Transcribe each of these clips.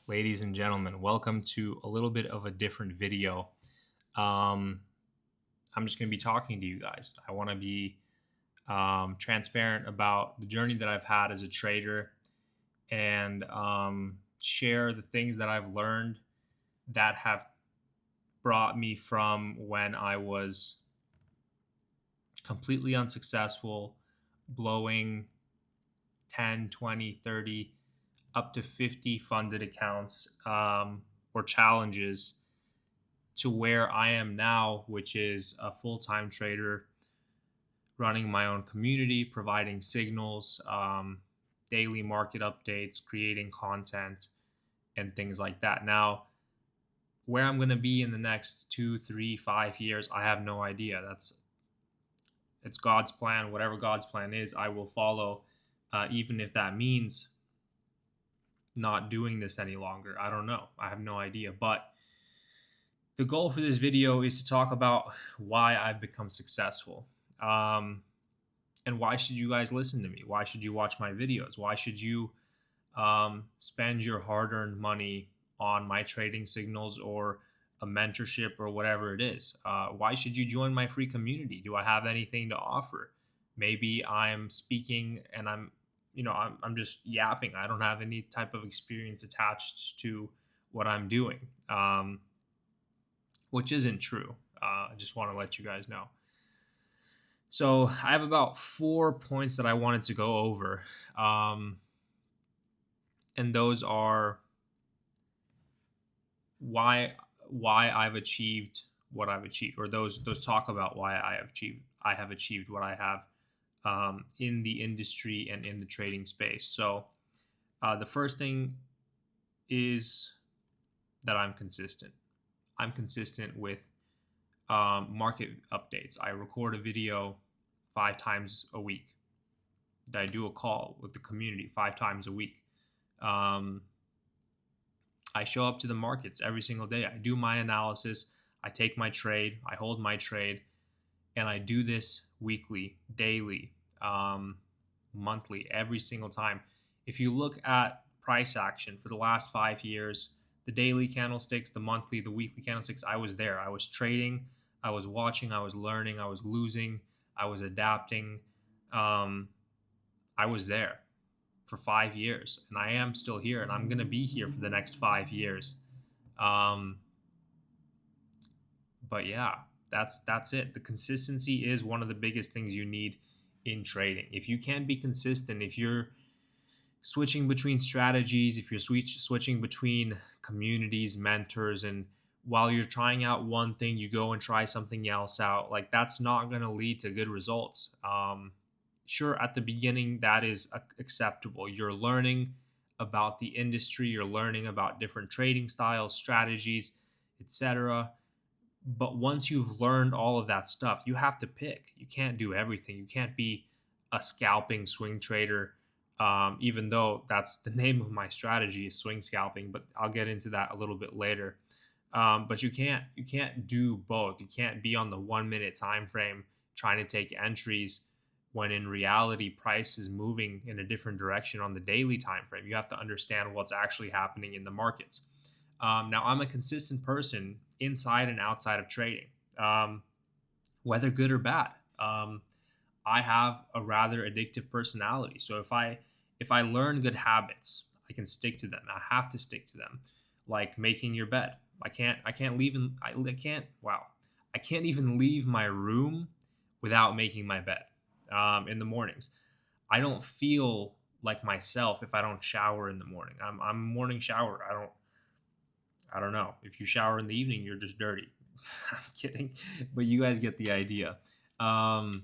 ladies and gentlemen. Welcome to a little bit of a different video. Um, I'm just going to be talking to you guys. I want to be transparent about the journey that I've had as a trader and share the things that I've learned that have brought me from when I was completely unsuccessful, blowing 10, 20, 30, up to 50 funded accounts or challenges to where I am now, which is a full time trader running my own community, providing signals, daily market updates, creating content, and things like that. Now, where I'm going to be in the next 2, 3, 5 years, I have no idea. It's God's plan. Whatever God's plan is, I will follow, even if that means not doing this any longer. I don't know. I have no idea. But the goal for this video is to talk about why I've become successful. And why should you guys listen to me? Why should you watch my videos? Why should you spend your hard earned money on my trading signals or a mentorship or whatever it is? Why should you join my free community? Do I have anything to offer? Maybe I'm speaking and I'm just yapping. I don't have any type of experience attached to what I'm doing, which isn't true. I just want to let you guys know. So I have about 4 points that I wanted to go over, and those are why I've achieved what I've achieved, or those talk about why I have achieved what I have in the industry and in the trading space. So the first thing is that I'm consistent. I'm consistent with market updates. I record a video 5 times a week. I do a call with the community 5 times a week. I show up to the markets every single day. I do my analysis. I take my trade. I hold my trade. And I do this weekly, daily, monthly, every single time. If you look at price action for the last 5 years, the daily candlesticks, the monthly, the weekly candlesticks, I was there. I was trading. I was watching. I was learning. I was losing. I was adapting. I was there for 5 years, and I am still here, and I'm going to be here for the next 5 years. But yeah, that's it. The consistency is one of the biggest things you need in trading. If you can't be consistent, if you're switching between strategies, if you're switching between communities, mentors, and while you're trying out one thing, you go and try something else out, like that's not going to lead to good results. Sure, at the beginning, that is acceptable. You're learning about the industry, you're learning about different trading styles, strategies, etc. But once you've learned all of that stuff, you have to pick. You can't do everything. You can't be a scalping swing trader, even though that's the name of my strategy is swing scalping. But I'll get into that a little bit later. But you can't do both. You can't be on the 1 minute time frame trying to take entries when in reality price is moving in a different direction on the daily time frame. You have to understand what's actually happening in the markets. Now, I'm a consistent person inside and outside of trading, whether good or bad. I have a rather addictive personality, so if I learn good habits, I can stick to them. I have to stick to them, like making your bed. I can't leave I can't even leave my room without making my bed in the mornings. I don't feel like myself if I don't shower in the morning. I'm a morning shower. I don't know. If you shower in the evening, you're just dirty. I'm kidding, but you guys get the idea. I'm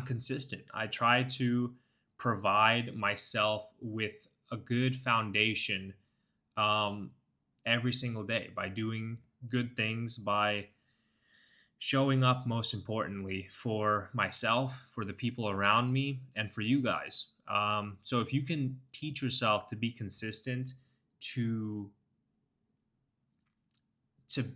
consistent. I try to provide myself with a good foundation every single day by doing good things, by showing up, most importantly, for myself, for the people around me, and for you guys. So if you can teach yourself to be consistent, to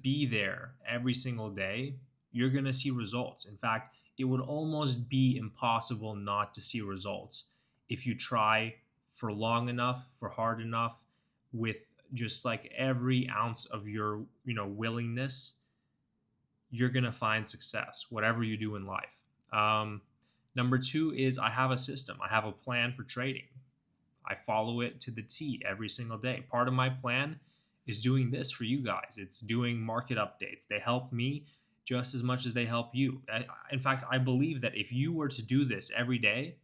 be there every single day, you're going to see results. In fact, it would almost be impossible not to see results if you try for long enough, for hard enough, with just like every ounce of your, willingness, you're going to find success, whatever you do in life. Number two is I have a system. I have a plan for trading. I follow it to the T every single day. Part of my plan is doing this for you guys. It's doing market updates. They help me just as much as they help you. In fact, I believe that if you were to do this every day,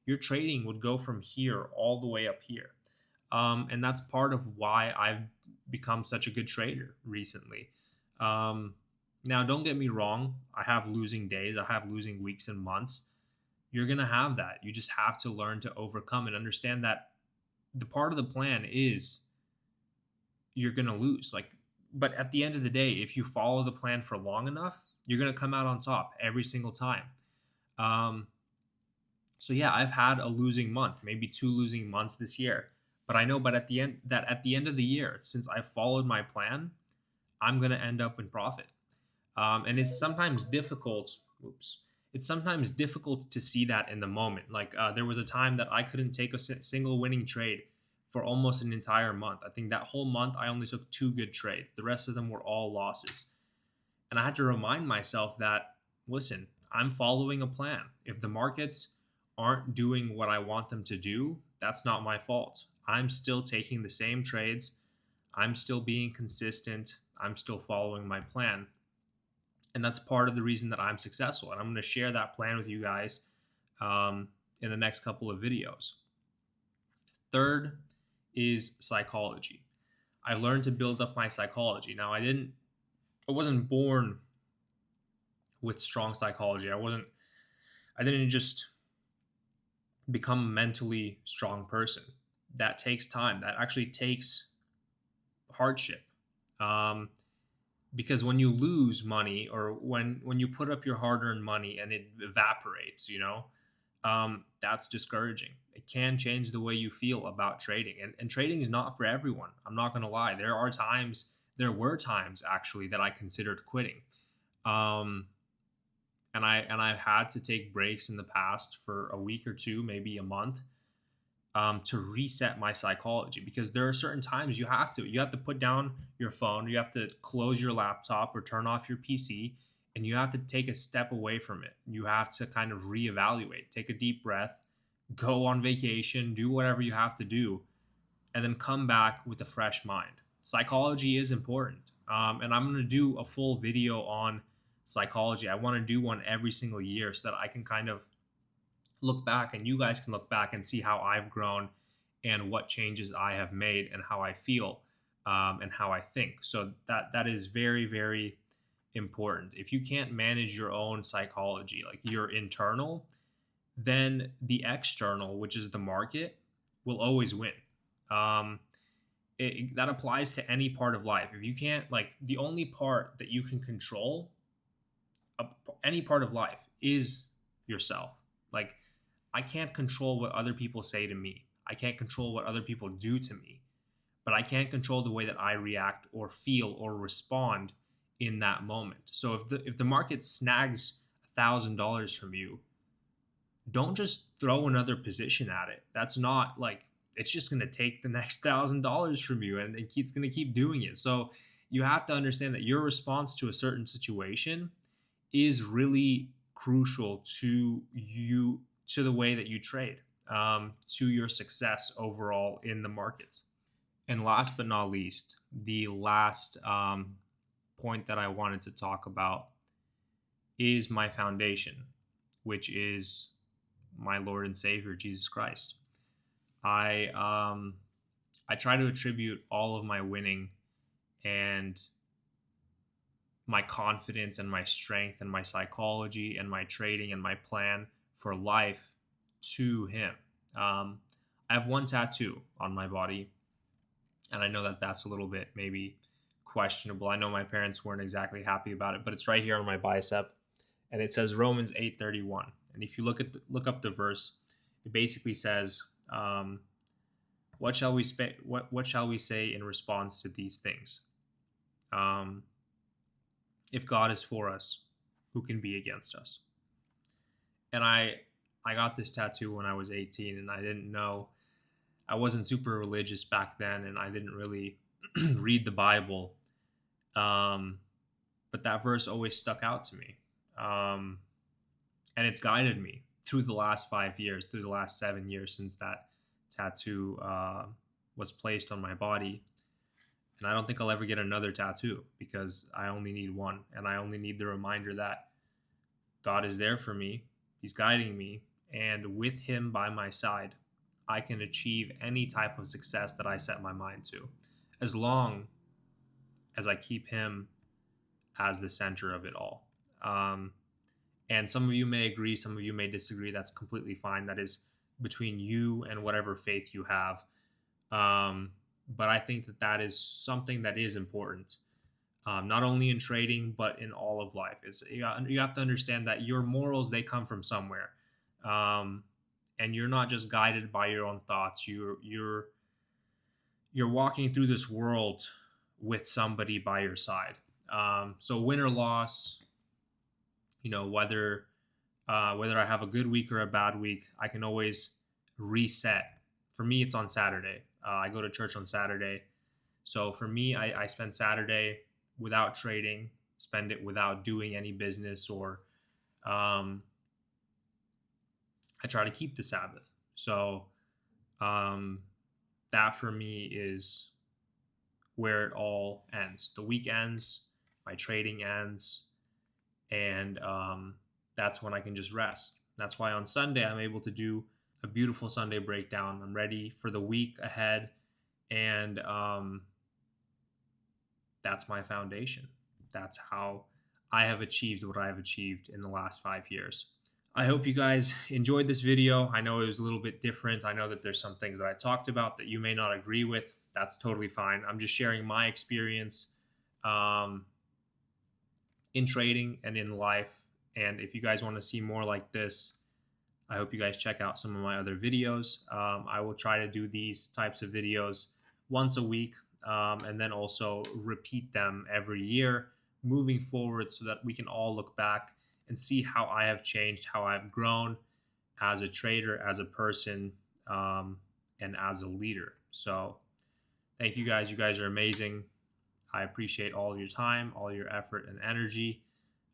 your trading would go from here all the way up here. And that's part of why I've become such a good trader recently. Now, don't get me wrong. I have losing days. I have losing weeks and months. You're going to have that. You just have to learn to overcome and understand that the part of the plan is you're going to lose. But at the end of the day, if you follow the plan for long enough, you're going to come out on top every single time. So yeah, I've had a losing month, maybe 2 losing months this year. But I know, at the end of the year, since I followed my plan, I'm going to end up in profit. And it's sometimes difficult. It's sometimes difficult to see that in the moment. There was a time that I couldn't take a single winning trade for almost an entire month. I think that whole month I only took 2 good trades. The rest of them were all losses. And I had to remind myself that, listen, I'm following a plan. If the markets aren't doing what I want them to do, that's not my fault. I'm still taking the same trades. I'm still being consistent. I'm still following my plan. And that's part of the reason that I'm successful. And I'm going to share that plan with you guys in the next couple of videos. Third is psychology. I learned to build up my psychology. Now, I wasn't born with strong psychology. I didn't just become a mentally strong person. That takes time. That actually takes hardship. Because when you lose money, or when you put up your hard-earned money and it evaporates, that's discouraging. It can change the way you feel about trading. And trading is not for everyone. I'm not going to lie. There were times actually that I considered quitting. And I've had to take breaks in the past for a week or 2, maybe a month, to reset my psychology, because there are certain times you have to put down your phone, you have to close your laptop or turn off your PC, and you have to take a step away from it. You have to kind of reevaluate, take a deep breath, go on vacation, do whatever you have to do, and then come back with a fresh mind. Psychology is important. And I'm going to do a full video on psychology. I want to do one every single year so that I can kind of look back, and you guys can look back and see how I've grown and what changes I have made and how I feel, and how I think. So that is very, very important. If you can't manage your own psychology, like your internal, then the external, which is the market, will always win. That applies to any part of life. If you can't, the only part that you can control, any part of life, is yourself. I can't control what other people say to me. I can't control what other people do to me, but I can control the way that I react or feel or respond in that moment. So if the market snags $1,000 from you, don't just throw another position at it. That's not it's just going to take the next $1,000 from you, and it's going to keep doing it. So you have to understand that your response to a certain situation is really crucial to you, to the way that you trade, to your success overall in the markets. And last but not least, the last point that I wanted to talk about is my foundation, which is my Lord and Savior, Jesus Christ. I try to attribute all of my winning and my confidence and my strength and my psychology and my trading and my plan for life to him. I have one tattoo on my body, and I know that that's a little bit maybe questionable. I know my parents weren't exactly happy about it, but it's right here on my bicep, and it says Romans 8:31. And if you look up the verse, it basically says, what shall we say in response to these things? If God is for us, who can be against us? And I got this tattoo when I was 18, and I I wasn't super religious back then, and I didn't really read the Bible. Um, but that verse always stuck out to me. Um, and it's guided me through the last 5 years, through the last 7 years since that tattoo was placed on my body. And I don't think I'll ever get another tattoo because I only need one. And I only need the reminder that God is there for me, He's guiding me. And with Him by my side, I can achieve any type of success that I set my mind to, as long as I keep Him as the center of it all. And some of you may agree, some of you may disagree. That's completely fine. That is between you and whatever faith you have. But I think that that is something that is important, not only in trading but in all of life. It's you have to understand that your morals, they come from somewhere, um, and you're not just guided by your own thoughts. You're walking through this world with somebody by your side. So win or loss, whether I have a good week or a bad week, I can always reset. For me, it's on Saturday. I go to church on Saturday. So for me, I spend Saturday without trading, spend it without doing any business, or um, I try to keep the Sabbath. So um, that for me is where it all ends. The week ends, my trading ends, and that's when I can just rest. That's why on Sunday I'm able to do a beautiful Sunday breakdown. I'm ready for the week ahead, and that's my foundation. That's how I have achieved what I have achieved in the last 5 years. I hope you guys enjoyed this video. I know it was a little bit different. I know that there's some things that I talked about that you may not agree with. That's totally fine. I'm just sharing my experience in trading and in life. And if you guys want to see more like this, I hope you guys check out some of my other videos. I will try to do these types of videos once a week, and then also repeat them every year moving forward, so that we can all look back and see how I have changed, how I've grown as a trader, as a person, and as a leader. So thank you guys. You guys are amazing. I appreciate all your time, all your effort and energy,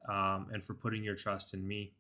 and for putting your trust in me.